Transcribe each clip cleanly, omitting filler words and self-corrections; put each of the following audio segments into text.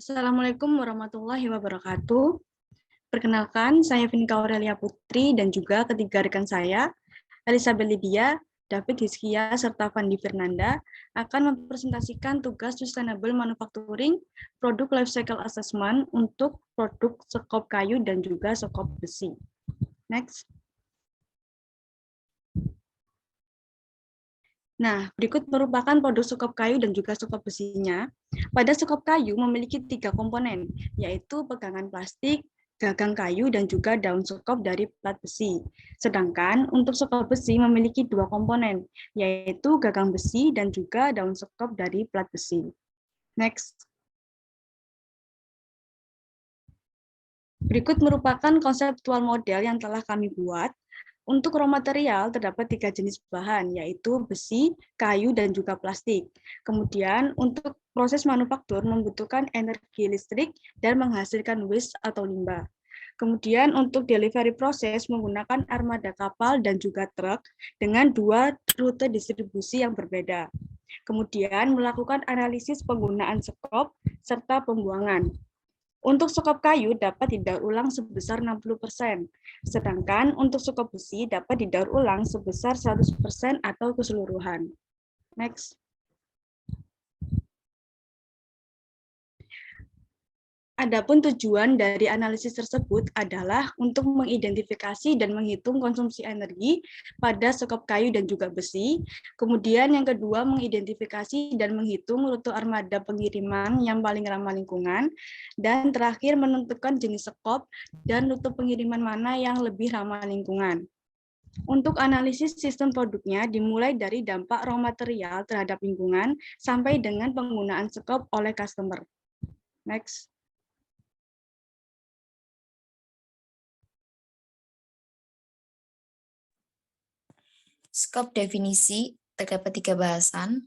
Assalamualaikum warahmatullahi wabarakatuh. Perkenalkan, saya Vinka Aurelia Putri dan juga ketiga rekan saya, Elizabeth Lydia, David Hizkia, serta Fandi Fernanda, akan mempresentasikan tugas Sustainable Manufacturing Product Life Cycle Assessment untuk produk sekop kayu dan juga sekop besi. Next. Nah, berikut merupakan produk sekop kayu dan juga sekop besinya. Pada sekop kayu memiliki 3 komponen, yaitu pegangan plastik, gagang kayu, dan juga daun sekop dari plat besi. Sedangkan untuk sekop besi memiliki 2 komponen, yaitu gagang besi dan juga daun sekop dari plat besi. Next. Berikut merupakan konseptual model yang telah kami buat. Untuk raw material terdapat 3 jenis bahan, yaitu besi, kayu, dan juga plastik. Kemudian untuk proses manufaktur membutuhkan energi listrik dan menghasilkan waste atau limbah. Kemudian untuk delivery proses menggunakan armada kapal dan juga truk dengan 2 rute distribusi yang berbeda. Kemudian melakukan analisis penggunaan sekop serta pembuangan. Untuk sekop kayu dapat didaur ulang sebesar 60%, sedangkan untuk sekop besi dapat didaur ulang sebesar 100% atau keseluruhan. Next. Adapun tujuan dari analisis tersebut adalah untuk mengidentifikasi dan menghitung konsumsi energi pada sekop kayu dan juga besi. Kemudian yang kedua, mengidentifikasi dan menghitung rute armada pengiriman yang paling ramah lingkungan. Dan terakhir, menentukan jenis sekop dan rute pengiriman mana yang lebih ramah lingkungan. Untuk analisis sistem produknya dimulai dari dampak raw material terhadap lingkungan sampai dengan penggunaan sekop oleh customer. Next. Skop definisi terdapat 3 bahasan.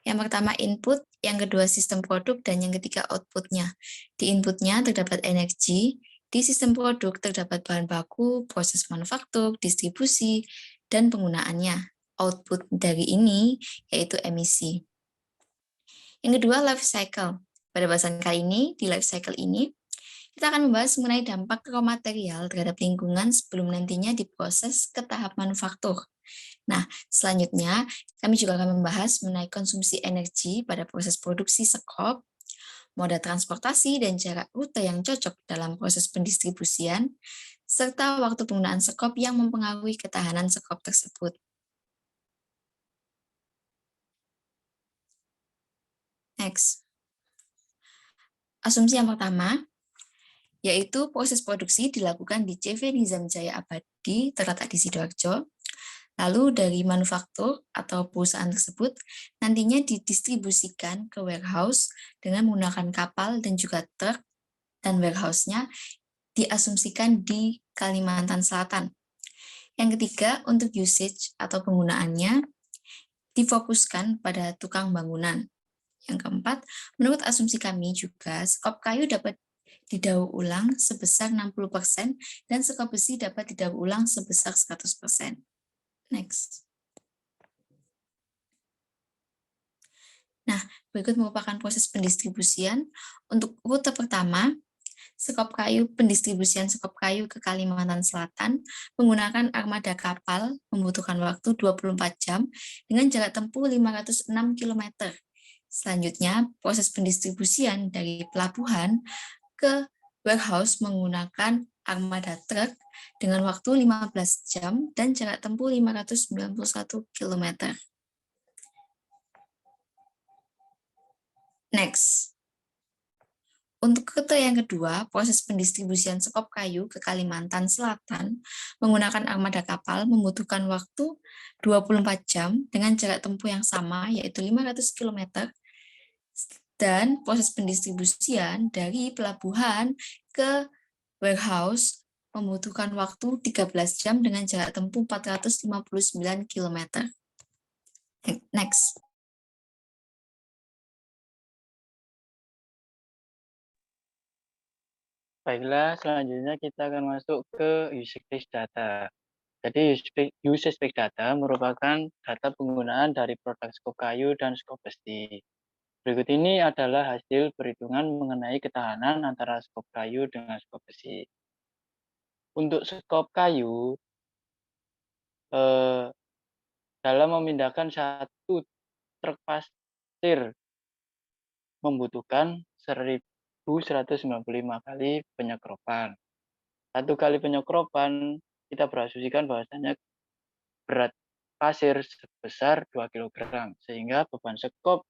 Yang pertama input, yang kedua sistem produk, dan yang ketiga outputnya. Di inputnya terdapat energi, di sistem produk terdapat bahan baku, proses manufaktur, distribusi, dan penggunaannya. Output dari ini yaitu emisi. Yang kedua life cycle. Pada bahasan kali ini, di life cycle ini, kita akan membahas mengenai dampak raw material terhadap lingkungan sebelum nantinya diproses ke tahap manufaktur. Nah, selanjutnya kami juga akan membahas mengenai konsumsi energi pada proses produksi sekop, moda transportasi dan jarak rute yang cocok dalam proses pendistribusian, serta waktu penggunaan sekop yang mempengaruhi ketahanan sekop tersebut. Next. Asumsi yang pertama, yaitu proses produksi dilakukan di CV Nizam Jaya Abadi terletak di Sidoarjo. Lalu dari manufaktur atau perusahaan tersebut nantinya didistribusikan ke warehouse dengan menggunakan kapal dan juga truk, dan warehouse-nya diasumsikan di Kalimantan Selatan. Yang ketiga, untuk usage atau penggunaannya difokuskan pada tukang bangunan. Yang keempat, menurut asumsi kami juga sekop kayu dapat didaur ulang sebesar 60% dan sekop besi dapat didaur ulang sebesar 100%. Next. Nah, berikut merupakan proses pendistribusian. Untuk rute pertama, pendistribusian sekop kayu ke Kalimantan Selatan menggunakan armada kapal membutuhkan waktu 24 jam dengan jarak tempuh 506 km. Selanjutnya, proses pendistribusian dari pelabuhan ke warehouse menggunakan armada truk dengan waktu 15 jam dan jarak tempuh 591 km. Next. Untuk rute yang kedua, proses pendistribusian sekop kayu ke Kalimantan Selatan menggunakan armada kapal membutuhkan waktu 24 jam dengan jarak tempuh yang sama, yaitu 500 km, dan proses pendistribusian dari pelabuhan ke warehouse membutuhkan waktu 13 jam dengan jarak tempuh 459 km. Next. Baiklah, selanjutnya kita akan masuk ke usage-based data. Jadi usage-based data merupakan data penggunaan dari produk sekop kayu dan sekop besi. Berikut ini adalah hasil perhitungan mengenai ketahanan antara skop kayu dengan skop besi. Untuk skop kayu, eh, dalam memindahkan satu truk pasir membutuhkan 1.195 kali penyekropan. Satu kali penyekropan, kita berasumsikan bahwasanya berat pasir sebesar 2 kg, sehingga beban skop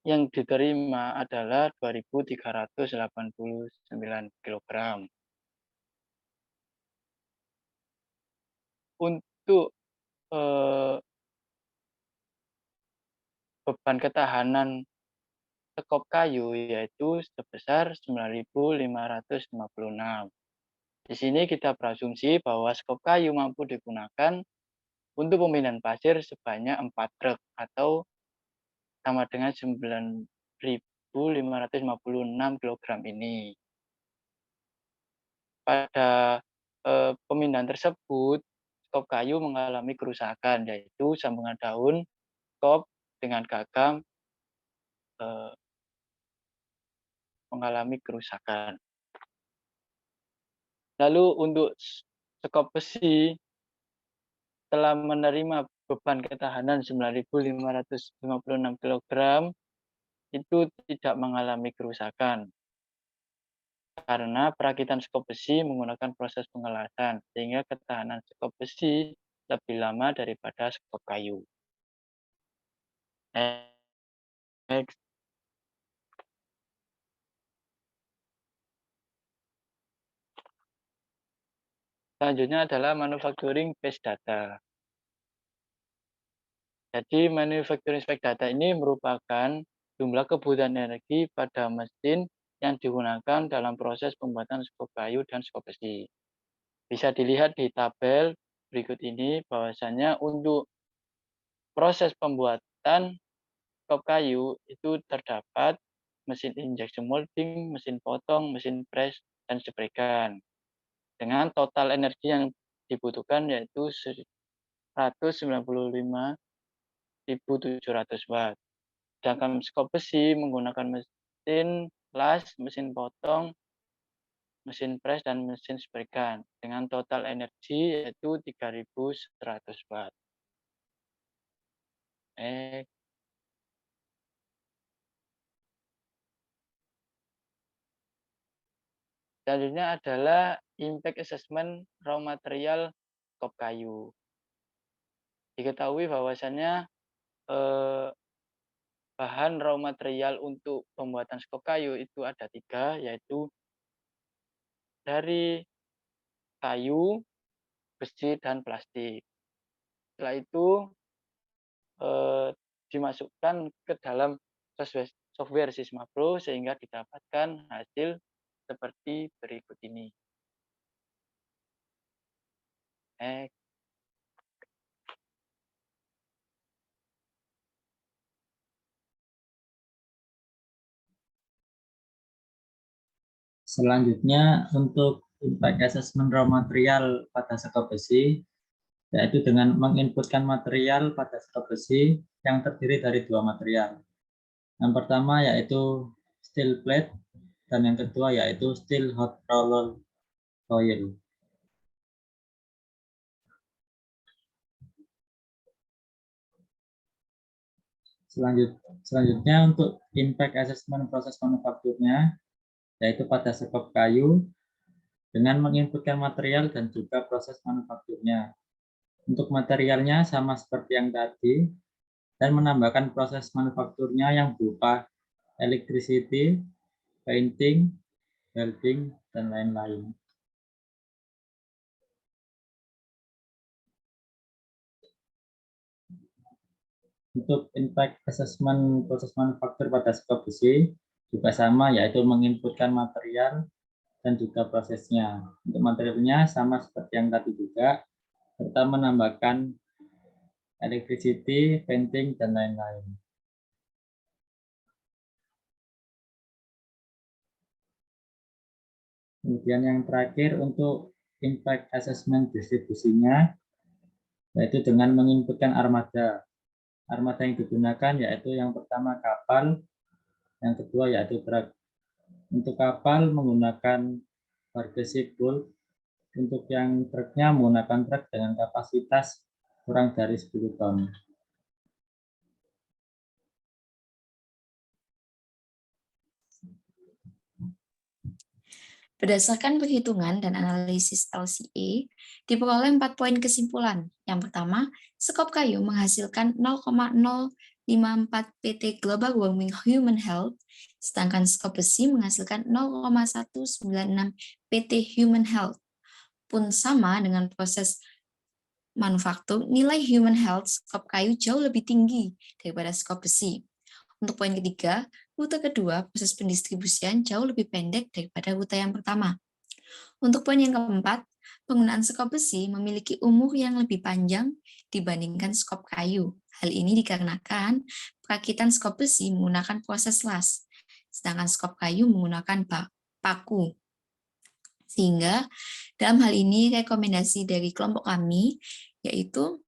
yang diterima adalah 2.389 kg. Untuk beban ketahanan skop kayu yaitu sebesar 9.556. Di sini kita berasumsi bahwa skop kayu mampu digunakan untuk pemindahan pasir sebanyak 4 truk atau sama dengan 9.556 kg ini. Pada pemindahan tersebut, skop kayu mengalami kerusakan, yaitu sambungan daun skop dengan gagang mengalami kerusakan. Lalu untuk skop besi telah menerima beban ketahanan 9.556 kg itu tidak mengalami kerusakan karena perakitan skop besi menggunakan proses pengelasan sehingga ketahanan skop besi lebih lama daripada skop kayu. Next. Selanjutnya adalah manufacturing base data. Jadi manufacturing base data ini merupakan jumlah kebutuhan energi pada mesin yang digunakan dalam proses pembuatan skop kayu dan skop besi. Bisa dilihat di tabel berikut ini bahwasanya untuk proses pembuatan skop kayu itu terdapat mesin injection molding, mesin potong, mesin press, dan sepregan. Dengan total energi yang dibutuhkan yaitu 195.700 watt. Sedangkan skop besi menggunakan mesin las, mesin potong, mesin press, dan mesin sepregan dengan total energi yaitu 3.100 watt. Selanjutnya adalah impact assessment raw material skop kayu. Diketahui bahwasannya bahan raw material untuk pembuatan skop kayu itu ada 3, yaitu dari kayu, besi, dan plastik. Setelah itu dimasukkan ke dalam software Sysma Pro sehingga didapatkan hasil seperti berikut ini. Selanjutnya untuk impact assessment raw material pada skop besi, yaitu dengan menginputkan material pada skop besi yang terdiri dari 2 material. Yang pertama yaitu steel plate dan yang kedua yaitu steel hot roller coil. Selanjutnya untuk impact assessment proses manufakturnya, yaitu pada skop kayu dengan menginputkan material dan juga proses manufakturnya. Untuk materialnya sama seperti yang tadi, dan menambahkan proses manufakturnya yang berupa electricity, painting, welding, dan lain-lain. Untuk impact assessment proses manufaktur pada skop besi juga sama, yaitu menginputkan material dan juga prosesnya. Untuk materialnya sama seperti yang tadi juga, serta menambahkan electricity, painting, dan lain-lain. Kemudian yang terakhir untuk impact assessment distribusinya, yaitu dengan menginputkan armada. armada yang digunakan yaitu yang pertama kapal, yang kedua yaitu truk. Untuk kapal menggunakan bargeship bulk, untuk yang truknya menggunakan truk dengan kapasitas kurang dari 10 ton. Berdasarkan perhitungan dan analisis LCA, diperoleh 4 poin kesimpulan. Yang pertama, skop kayu menghasilkan 0,054 PT Global Warming Human Health, sedangkan skop besi menghasilkan 0,196 PT Human Health. Pun sama dengan proses manufaktur, nilai human health skop kayu jauh lebih tinggi daripada skop besi. Untuk poin ketiga, rute kedua, proses pendistribusian jauh lebih pendek daripada rute yang pertama. Untuk poin yang keempat, penggunaan skop besi memiliki umur yang lebih panjang dibandingkan skop kayu. Hal ini dikarenakan perakitan skop besi menggunakan proses las, sedangkan skop kayu menggunakan paku. Sehingga dalam hal ini rekomendasi dari kelompok kami yaitu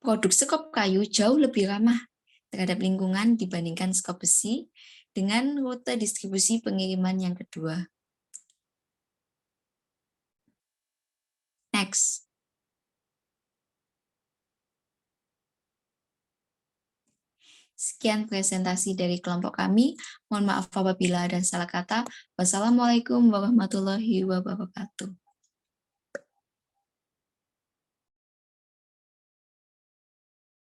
produk skop kayu jauh lebih ramah terhadap lingkungan dibandingkan skop besi dengan rute distribusi pengiriman yang kedua. Next. Sekian presentasi dari kelompok kami. Mohon maaf apabila ada salah kata. Wassalamualaikum warahmatullahi wabarakatuh.